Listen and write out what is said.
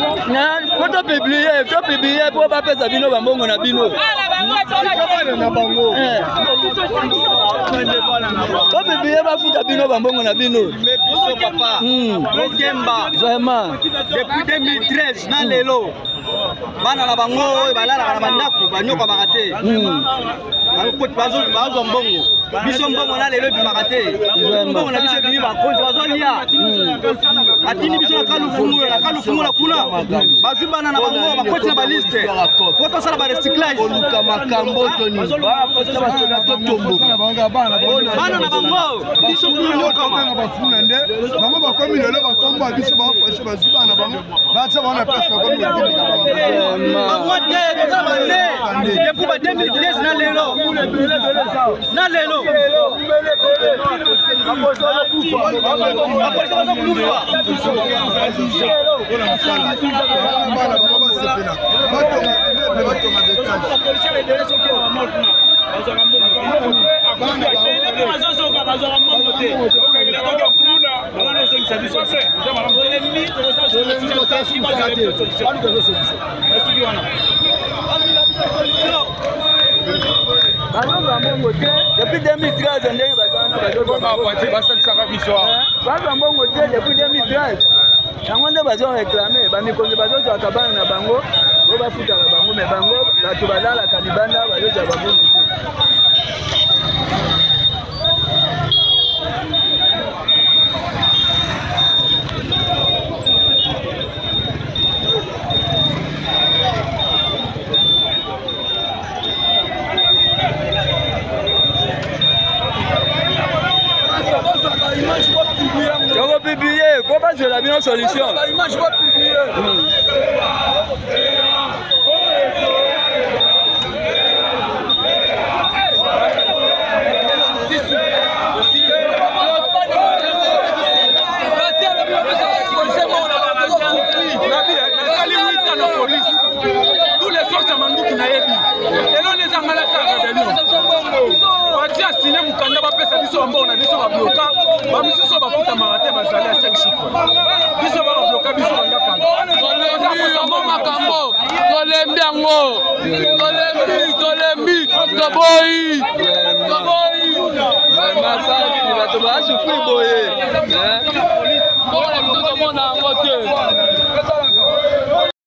Faut publier pour pas faire ça bino bambongo na bino. Faut publier ba futa bino bambongo na bino. Mais biso papa. Vraiment. Depuis 2013 na lelo. Bana na bango balala na bandako banyoka makate. Bazo mbongo. Biso mbongo na lelo bimakate. Mbongo na biso bini ba konzi bazolia. Atini biso na kalufungu la kuna. Bazu bana na bango bakoti na ba liste. Foto sala ba recyclage. Oluka makambo toni. Bana na bango biso kunyoka bafuna nde. Bango bakomi lelo bakomba biso ba fashe bazu bana bango. Batsa bana place bakomi lelo. Moi depuis 2013 na lelo. Na lelo. Depuis 2013, depuis 2013, on a réclamé, na bango, on va foutre la bango, mais bango, la tubala, la talibana, va le jabango. On va publier, faut pas que la bien solution. Tous les autres mandou qui n'aient dit. Et là, les Angolais Watia signé Mukanda va pesa biso ambona biso va bloquer. Ba biso ba futa marate ba zali à 5 chiffres. Biso va bloquer biso banga kanga. Makambo. Tolembi yango. Tolembi. Toboyi. Mama, tu vas souffrir boyer. Bon, la biso to mona ngote.